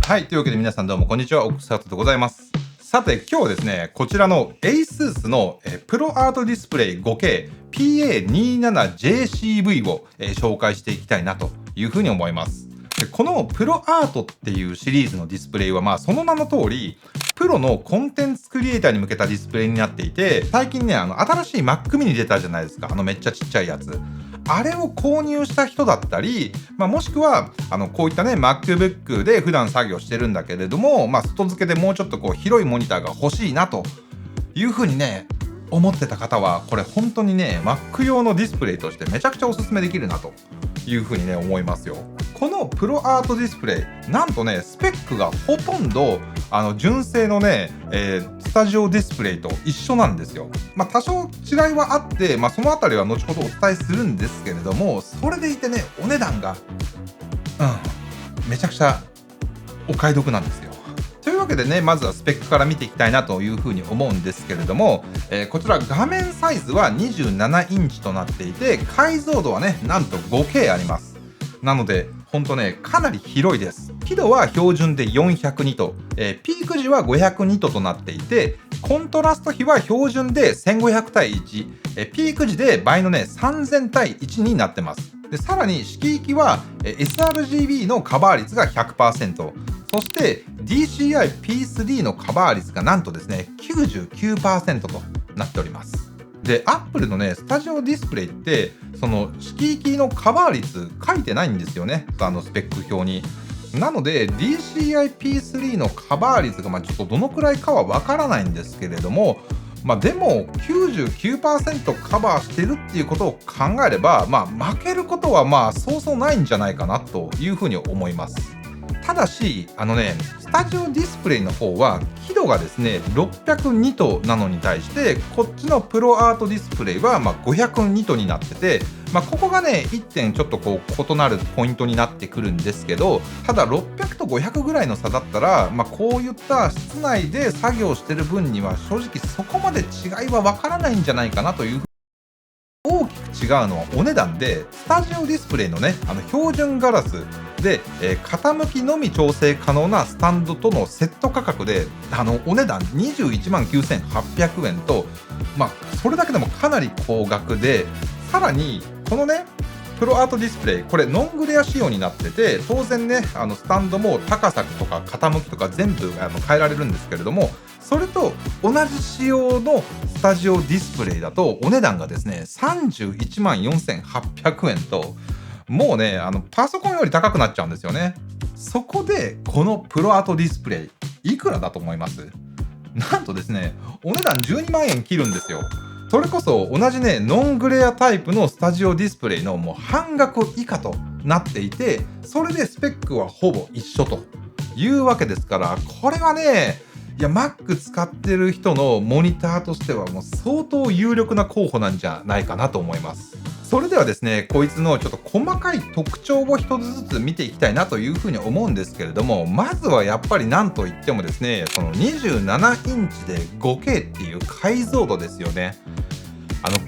はい。というわけで皆さんどうもこんにちは。オックスハートでございます。さて今日はですね、こちらの ASUS のプロアートディスプレイ 5K PA27JCV を紹介していきたいなというふうに思います。でこのプロアートっていうシリーズのディスプレイはその名の通り、プロのコンテンツクリエイターに向けたディスプレイになっていて、最近ね、新しい Mac mini 出たじゃないですか。めっちゃちっちゃいやつ。あれを購入した人だったり、もしくは、こういったね、MacBook で普段作業してるんだけれども、外付けでもうちょっと広いモニターが欲しいなというふうにね、思ってた方は、これ本当にね、Mac 用のディスプレイとしてめちゃくちゃおすすめできるなというふうにね、思いますよ。このプロアートディスプレイ、なんとね、スペックがほとんど、純正のね、スタジオディスプレイと一緒なんですよ。多少違いはあって、そのあたりは後ほどお伝えするんですけれども、それでいてね、お値段が、めちゃくちゃお買い得なんですよ。というわけでね、まずはスペックから見ていきたいなというふうに思うんですけれども、こちら画面サイズは27インチとなっていて、解像度はね、なんと 5K あります。なので、ほんとね、かなり広いです。輝度は標準で400ニト、ピーク時は500ニトとなっていて、コントラスト比は標準で1500対1、ピーク時で倍のね、3000対1になってます。でさらに色域は sRGB のカバー率が 100%、そして DCI-P3 のカバー率がなんとですね 99% となっております。で Apple のねスタジオディスプレイってその色域のカバー率書いてないんですよね、スペック表に。なので DCI-P3 のカバー率がちょっとどのくらいかはわからないんですけれども、でも 99% カバーしてるっていうことを考えれば、負けることはそうそうないんじゃないかなというふうに思います。ただしスタジオディスプレイの方は輝度がですね600ニトなのに対して、こっちのプロアートディスプレイは500ニトになってて、ここがね1点ちょっと異なるポイントになってくるんですけど、ただ600と500ぐらいの差だったら、こういった室内で作業してる分には正直そこまで違いはわからないんじゃないかなという。大きく違うのはお値段で、スタジオディスプレイのね標準ガラスで、傾きのみ調整可能なスタンドとのセット価格でお値段21万9800円と、それだけでもかなり高額で、さらにこのねプロアートディスプレイ、これノングレア仕様になってて、当然ねスタンドも高さとか傾きとか全部変えられるんですけれども、それと同じ仕様のスタジオディスプレイだとお値段がですね31万4800円と、もうねパソコンより高くなっちゃうんですよね。そこでこのプロアートディスプレイいくらだと思います？なんとですねお値段12万円切るんですよ。それこそ同じねノングレアタイプのスタジオディスプレイのもう半額以下となっていて、それでスペックはほぼ一緒というわけですから、これはねMac 使ってる人のモニターとしてはもう相当有力な候補なんじゃないかなと思います。それではですね、こいつのちょっと細かい特徴を一つずつ見ていきたいなというふうに思うんですけれども、まずはやっぱり何といってもですね、この27インチで 5K っていう解像度ですよね。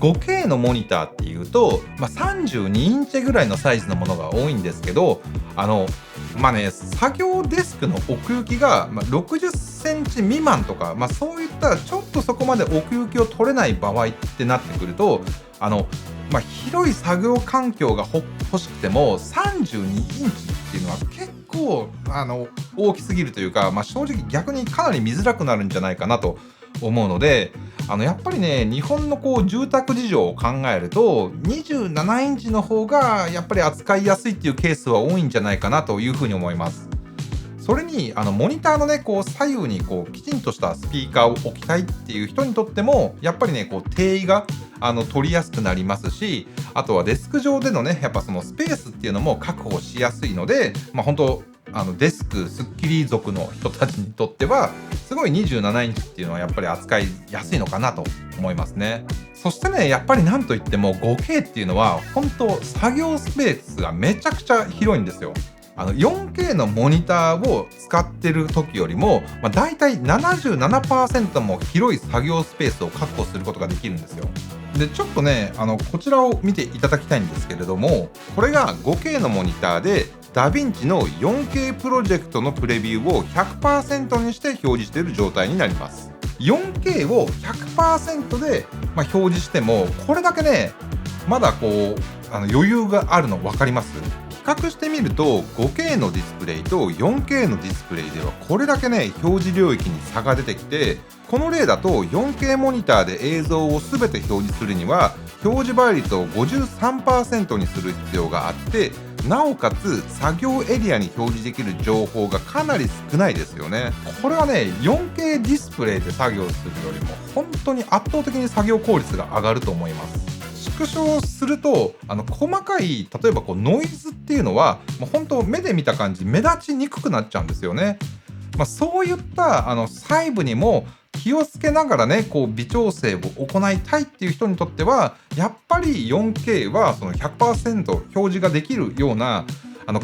5K のモニターっていうと、32インチぐらいのサイズのものが多いんですけど、作業デスクの奥行きが60センチ未満とか、そういったちょっとそこまで奥行きを取れない場合ってなってくると、広い作業環境が欲しくても32インチっていうのは結構大きすぎるというか、正直逆にかなり見づらくなるんじゃないかなと思うので、やっぱりね日本の住宅事情を考えると27インチの方がやっぱり扱いやすいっていうケースは多いんじゃないかなというふうに思います。それにモニターのね左右にきちんとしたスピーカーを置きたいっていう人にとってもやっぱりね定位が取りやすくなりますし、あとはデスク上でのねやっぱそのスペースっていうのも確保しやすいので、本当デスクスッキリ族の人たちにとってはすごい27インチっていうのはやっぱり扱いやすいのかなと思いますね。そしてねやっぱりなんといっても 5K っていうのは本当作業スペースがめちゃくちゃ広いんですよ。4K のモニターを使ってる時よりも、だいたい 77% も広い作業スペースを確保することができるんですよ。でちょっとねこちらを見ていただきたいんですけれども、これが 5K のモニターでダヴィンチの 4K プロジェクトのプレビューを 100% にして表示している状態になります。4K を 100% で、表示してもこれだけねまだ余裕があるの分かります？比較してみると 5K のディスプレイと 4K のディスプレイではこれだけね表示領域に差が出てきて、この例だと 4K モニターで映像を全て表示するには表示倍率を 53% にする必要があって、なおかつ作業エリアに表示できる情報がかなり少ないですよね。これはね 4K ディスプレイで作業するよりも本当に圧倒的に作業効率が上がると思います。縮小すると細かい例えばノイズっていうのはもう本当目で見た感じ目立ちにくくなっちゃうんですよね。そういった細部にも気をつけながらね微調整を行いたいっていう人にとってはやっぱり 4K はその 100% 表示ができるような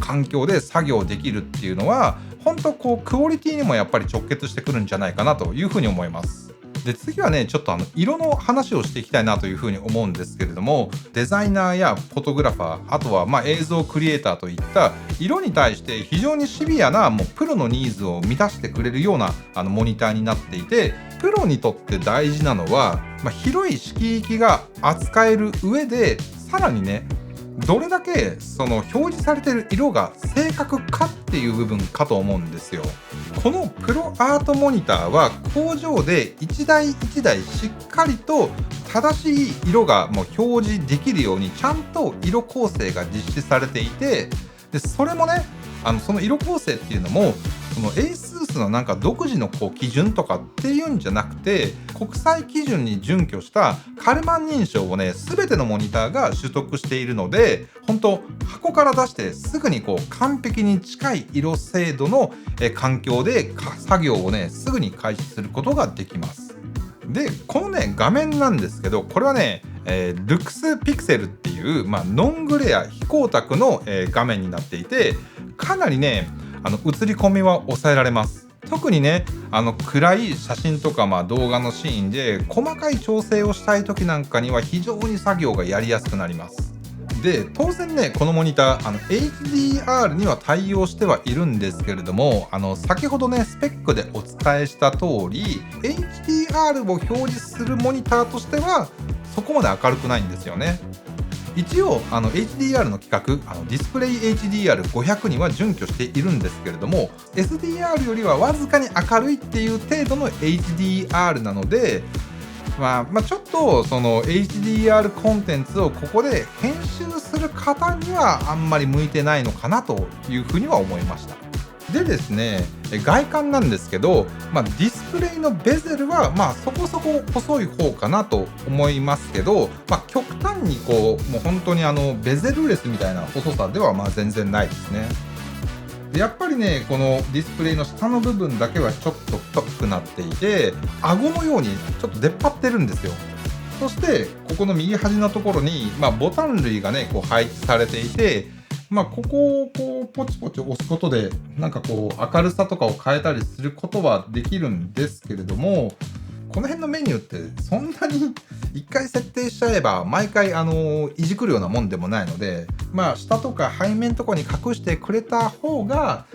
環境で作業できるっていうのは本当クオリティにもやっぱり直結してくるんじゃないかなというふうに思います。で次はねちょっと色の話をしていきたいなというふうに思うんですけれども、デザイナーやフォトグラファー、あとは映像クリエイターといった色に対して非常にシビアなもうプロのニーズを満たしてくれるようなモニターになっていて、プロにとって大事なのは、広い色域が扱える上でさらにねどれだけその表示されている色が正確かっていう部分かと思うんですよ。このプロアートモニターは工場で一台一台しっかりと正しい色がもう表示できるようにちゃんと色構成が実施されていて、でそれもねその色構成っていうのもその ASUS のなんか独自の基準とかっていうんじゃなくて、国際基準に準拠したカルマン認証をね全てのモニターが取得しているので、本当箱から出してすぐに完璧に近い色精度の環境で作業をねすぐに開始することができます。でこのね画面なんですけど、これはねルクスピクセルっていう、ノングレア非光沢の、画面になっていて、かなりね映り込みは抑えられます。特にね暗い写真とか動画のシーンで細かい調整をしたい時なんかには非常に作業がやりやすくなります。で当然ねこのモニターHDR には対応してはいるんですけれども、先ほどねスペックでお伝えした通り HDR を表示するモニターとしてはそこまで明るくないんですよね。一応HDR の規格ディスプレイ HDR500 には準拠しているんですけれども、 SDR よりはわずかに明るいっていう程度の HDR なので、ちょっとその HDR コンテンツをここで編集する方にはあんまり向いてないのかなというふうには思いました。でですね、外観なんですけど、ディスプレイのベゼルはそこそこ細い方かなと思いますけど、極端にもう本当にベゼルレスみたいな細さでは全然ないですね。でやっぱりねこのディスプレイの下の部分だけはちょっと太くなっていて、顎のようにちょっと出っ張ってるんですよ。そしてここの右端のところに、ボタン類がね配置されていて、ここをポチポチ押すことでなんか明るさとかを変えたりすることはできるんですけれども、この辺のメニューってそんなに一回設定しちゃえば毎回いじくるようなもんでもないので、下とか背面とかに隠してくれた方が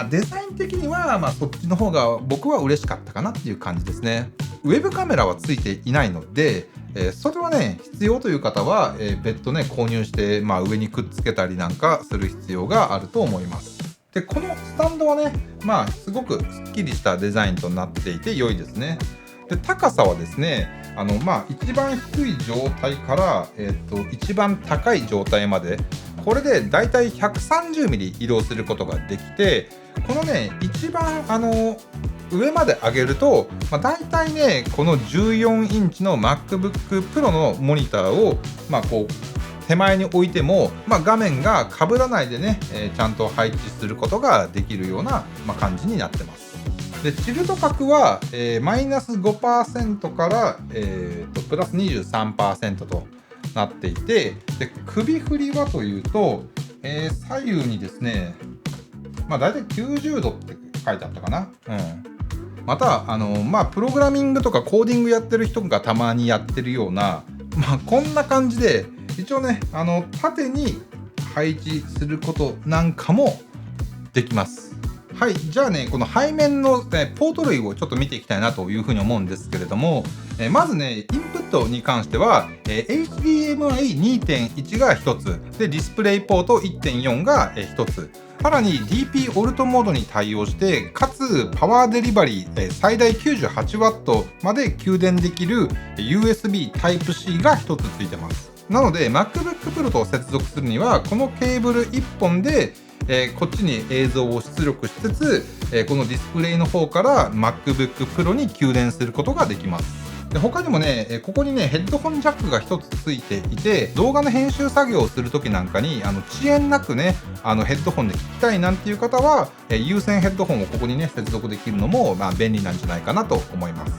デザイン的にはそっちの方が僕は嬉しかったかなっていう感じですね。ウェブカメラはついていないので、それはね必要という方は、別途ね購入して、上にくっつけたりなんかする必要があると思います。でこのスタンドはねすごくすっきりしたデザインとなっていて良いですね。で高さはですね一番低い状態から、一番高い状態までこれでだいたい 130mm 移動することができて、このね一番上まで上げると、だいたいねこの14インチの MacBook Pro のモニターを手前に置いても、画面が被らないでね、ちゃんと配置することができるような、感じになってます。でチルド角は、マイナス 5% から、プラス 23% となっていて、で首振りはというと、左右にですねだいたい90度って書いてあったかな。またプログラミングとかコーディングやってる人がたまにやってるようなこんな感じで一応ね縦に配置することなんかもできます。はい、じゃあね、この背面の、ポート類をちょっと見ていきたいなというふうに思うんですけれども、まずね、インプットに関しては、HDMI2.1 が1つ、で、ディスプレイポート 1.4 が1つ、さらに DP オルトモードに対応して、かつパワーデリバリー、最大 98W まで給電できる USB Type-C が1つついてます。なので MacBook Pro と接続するには、このケーブル1本でこっちに映像を出力しつつ、このディスプレイの方から MacBook Pro に給電することができます。で他にもね、ここにね、ヘッドホンジャックが1つついていて、動画の編集作業をするときなんかに、遅延なくね、ヘッドホンで聞きたいなんていう方は、有線ヘッドホンをここにね、接続できるのも、便利なんじゃないかなと思います。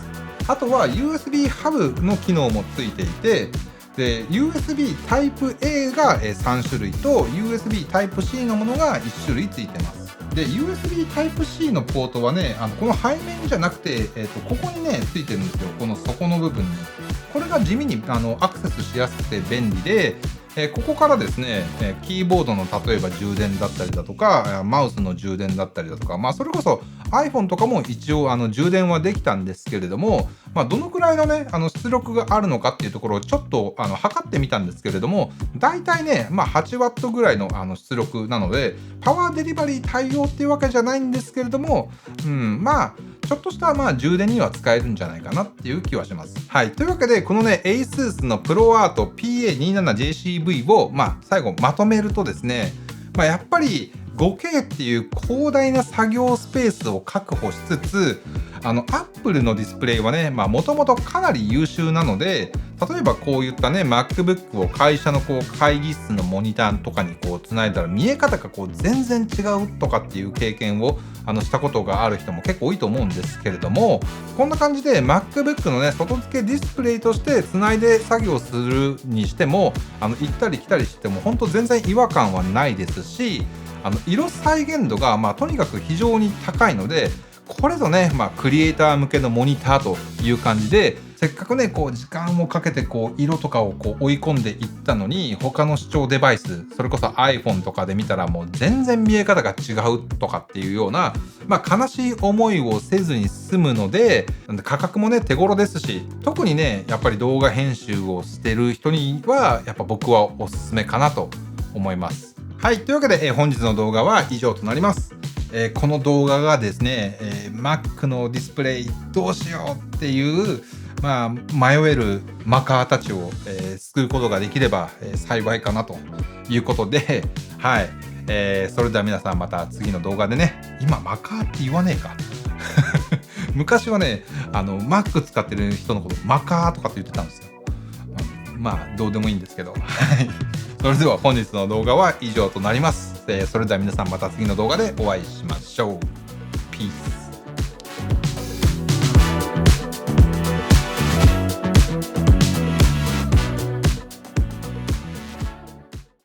あとは USB ハブの機能もついていて、で USB Type-A が3種類と USB Type-C のものが1種類ついてます。で USB Type-C のポートはね、この背面じゃなくて、ここにねついてるんですよ。この底の部分に。これが地味にアクセスしやすくて便利で、ここからですね、キーボードの例えば充電だったりだとか、マウスの充電だったりだとか、それこそ iPhone とかも一応充電はできたんですけれども、どのくらいのね、出力があるのかっていうところをちょっと測ってみたんですけれども、大体ね、8W ぐらいの出力なので、パワーデリバリー対応っていうわけじゃないんですけれども、ちょっとした充電には使えるんじゃないかなっていう気はします。はい。というわけで、このね、ASUS の ProArt PA27JCV を最後まとめるとですね、やっぱり 5K っていう広大な作業スペースを確保しつつ、Apple のディスプレイはね、もともとかなり優秀なので、例えばこういったね、MacBook を会社の会議室のモニターとかにつないだら見え方が全然違うとかっていう経験をしたことがある人も結構多いと思うんですけれども、こんな感じで MacBook のね、外付けディスプレイとしてつないで作業するにしても、行ったり来たりしても本当全然違和感はないですし、色再現度がとにかく非常に高いので、これぞね、クリエイター向けのモニターという感じで、せっかくね、時間をかけて色とかを追い込んでいったのに、他の視聴デバイス、それこそ iPhone とかで見たらもう全然見え方が違うとかっていうような、悲しい思いをせずに済むので、価格もね、手頃ですし、特にね、やっぱり動画編集をしてる人には、やっぱ僕はおすすめかなと思います。はい、というわけで、本日の動画は以上となります。この動画がですね、Mac のディスプレイどうしようっていう、迷えるマカーたちを、救うことができれば、幸いかなということで、はい、それでは皆さんまた次の動画でね、今マカーって言わねえか。昔はね、Mac 使ってる人のことマカーとかって言ってたんですよ。どうでもいいんですけど。それでは本日の動画は以上となります。それでは皆さんまた次の動画でお会いしましょう。ピース。